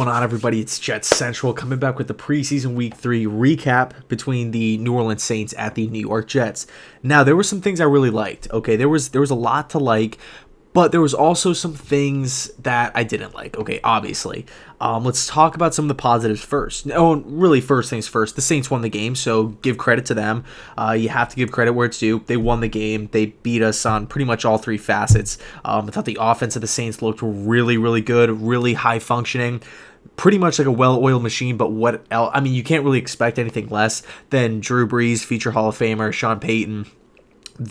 going on, everybody? It's JetsCentral coming back with the preseason week 3 recap between the New Orleans Saints at the New York Jets. Now, there were some things I really liked. Okay, there was a lot to like, but there was also some things that I didn't like. Okay, obviously. Let's talk about some of the positives first. No, really, first things first. The Saints won the game, so give credit to them. You have to give credit where it's due. They won the game. They beat us on pretty much all three facets. I thought the offense of the Saints looked really, really good, really high functioning. Pretty much like a well-oiled machine, but what else? I mean, you can't really expect anything less than Drew Brees, future Hall of Famer, Sean Payton,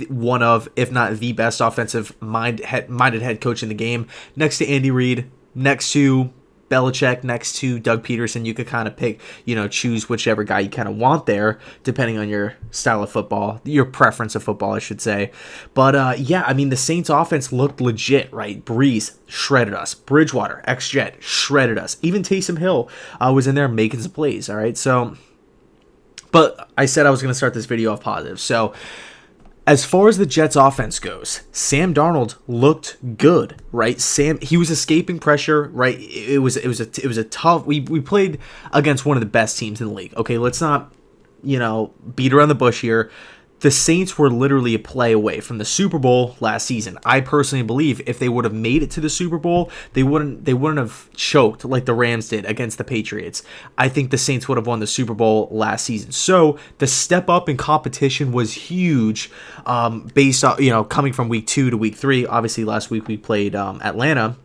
one of, if not the best offensive-minded head coach in the game, next to Andy Reid, next to Belichick, next to Doug Peterson. You could kind of pick, choose whichever guy you kind of want there, depending on your style of football, your preference of football, I should say. But, yeah, I mean, the Saints offense looked legit, right? Breeze shredded us. Bridgewater, ex-Jet, shredded us. Even Taysom Hill was in there making some plays, all right? So, but I said I was going to start this video off positive. So, as far as the Jets offense goes, Sam Darnold looked good, right? He was escaping pressure, right? It was a tough. We played against one of the best teams in the league. Okay, let's not, beat around the bush here. The Saints were literally a play away from the Super Bowl last season. I personally believe if they would have made it to the Super Bowl, they wouldn't have choked like the Rams did against the Patriots. I think the Saints would have won the Super Bowl last season. So the step up in competition was huge, based on coming from week 2 to week 3. Obviously, last week we played Atlanta.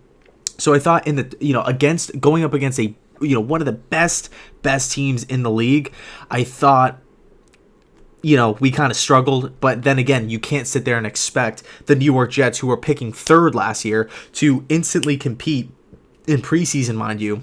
So I thought against going up against a one of the best teams in the league, I thought, we kind of struggled, but then again, you can't sit there and expect the New York Jets, who were picking 3rd last year, to instantly compete in preseason, mind you,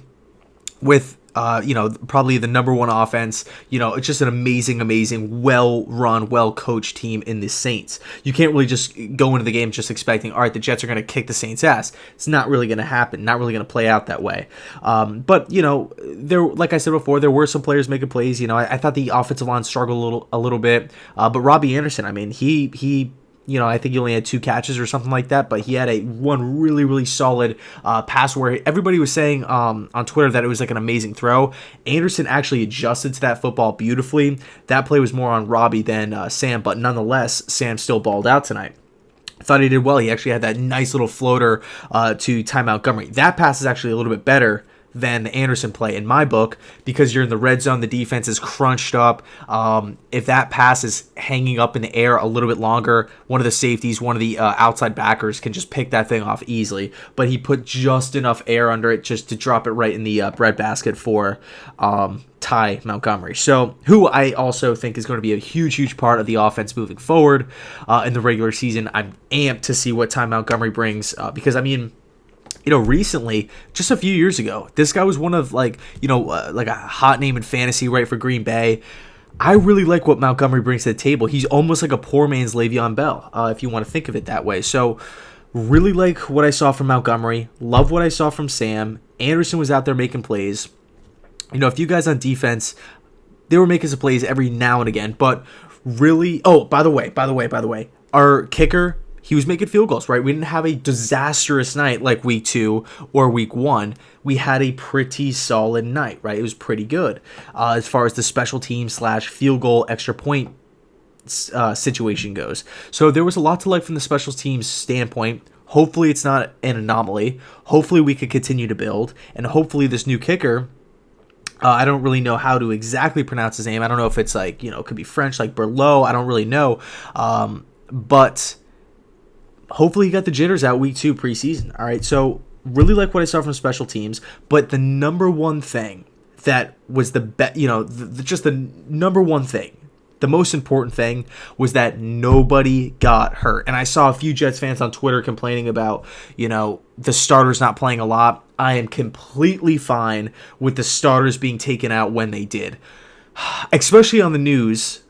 with probably the number 1 offense. It's just an amazing, well-run, well-coached team in the Saints. You can't really just go into the game just expecting, all right, the Jets are going to kick the Saints' ass. It's not really going to happen, not really going to play out that way. But, there, like I said before, there were some players making plays. I thought the offensive line struggled a little bit. But Robbie Anderson, I mean, he I think he only had 2 catches or something like that, but he had one really, really solid pass where everybody was saying on Twitter that it was like an amazing throw. Anderson actually adjusted to that football beautifully. That play was more on Robbie than Sam, but nonetheless, Sam still balled out tonight. I thought he did well. He actually had that nice little floater to Ty Montgomery. That pass is actually a little bit better than the Anderson play in my book, because you're in the red zone, the defense is crunched up. If that pass is hanging up in the air a little bit longer, one of the safeties, one of the outside backers can just pick that thing off easily. But he put just enough air under it just to drop it right in the breadbasket for Ty Montgomery. So, who I also think is going to be a huge part of the offense moving forward in the regular season. I'm amped to see what Ty Montgomery brings, because, I mean, recently, just a few years ago, this guy was one of like a hot name in fantasy, right, for Green Bay. I really like what Montgomery brings to the table. He's almost like a poor man's Le'Veon Bell, if you want to think of it that way. So, really like what I saw from Montgomery. Love what I saw from Sam. Anderson was out there making plays. A few guys on defense, they were making some plays every now and again. But really, by the way, our kicker, he was making field goals, right? We didn't have a disastrous night like week 2 or week 1. We had a pretty solid night, right? It was pretty good as far as the special team / field goal extra point situation goes. So there was a lot to like from the special teams standpoint. Hopefully it's not an anomaly. Hopefully we could continue to build. And hopefully this new kicker, I don't really know how to exactly pronounce his name. I don't know if it's like, it could be French, like Berlot. I don't really know. But hopefully he got the jitters out week 2 preseason. All right, so really like what I saw from special teams. But the number one thing that was just the number one thing, the most important thing, was that nobody got hurt. And I saw a few Jets fans on Twitter complaining about, the starters not playing a lot. I am completely fine with the starters being taken out when they did, especially on the news,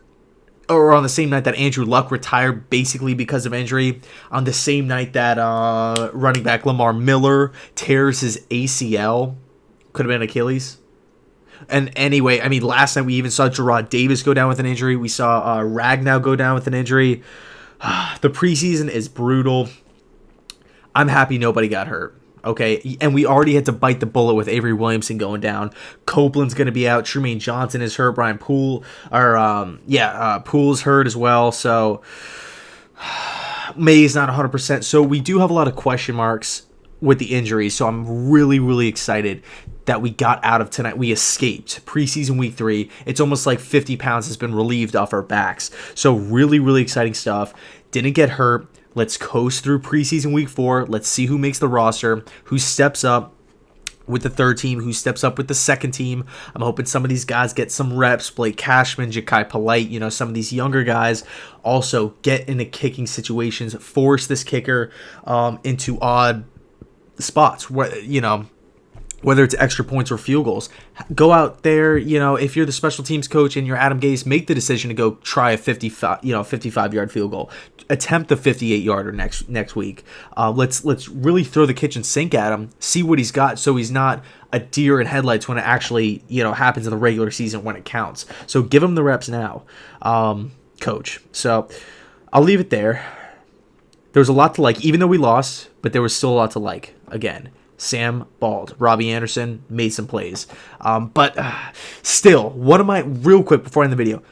or on the same night that Andrew Luck retired basically because of injury, on the same night that running back Lamar Miller tears his ACL. Could have been Achilles. And anyway, I mean, last night we even saw Gerard Davis go down with an injury. We saw Ragnow go down with an injury. The preseason is brutal. I'm happy nobody got hurt. Okay, and we already had to bite the bullet with Avery Williamson going down. Copeland's going to be out. Trumaine Johnson is hurt. Brian Poole, Poole's hurt as well. So May's not 100%. So we do have a lot of question marks with the injuries. So I'm really, really excited that we got out of tonight. We escaped preseason week 3. It's almost like 50 pounds has been relieved off our backs. So really, really exciting stuff. Didn't get hurt. Let's coast through preseason week 4. Let's see who makes the roster, who steps up with the third team, who steps up with the second team. I'm hoping some of these guys get some reps. Blake Cashman, Ja'Kai Polite, some of these younger guys also get into kicking situations, force this kicker into odd spots, whether it's extra points or field goals. Go out there, if you're the special teams coach and you're Adam Gase, make the decision to go try a 55-yard field goal. Attempt the 58-yarder next week. Let's really throw the kitchen sink at him, see what he's got, so he's not a deer in headlights when it actually happens in the regular season when it counts. So give him the reps now, coach. So I'll leave it there. There was a lot to like, even though we lost, but there was still a lot to like. Again, Sam balled. Robbie Anderson made some plays. But still, real quick before I end the video,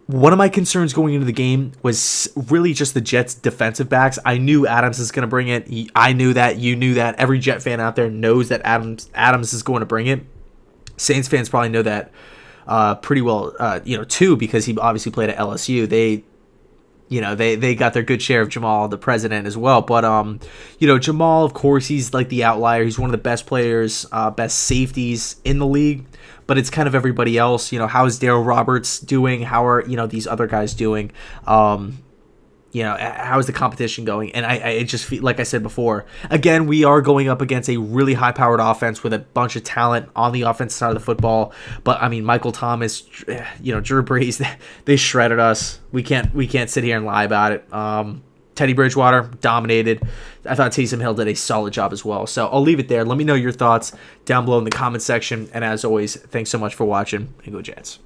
one of my concerns going into the game was really just the Jets' defensive backs. I knew Adams is going to bring it. I knew that. You knew that. Every Jet fan out there knows that Adams is going to bring it. Saints fans probably know that pretty well, too, because he obviously played at LSU. They got their good share of Jamal, the president, as well. But, Jamal, of course, he's like the outlier. He's one of the best players, best safeties in the league. But it's kind of everybody else. How is Darryl Roberts doing? How are, these other guys doing? How is the competition going? And I just feel, like I said before, again, we are going up against a really high-powered offense with a bunch of talent on the offensive side of the football. But I mean, Michael Thomas, Drew Brees, they shredded us. We can't sit here and lie about it. Teddy Bridgewater dominated. I thought Taysom Hill did a solid job as well. So I'll leave it there. Let me know your thoughts down below in the comment section. And as always, thanks so much for watching, and go Jets.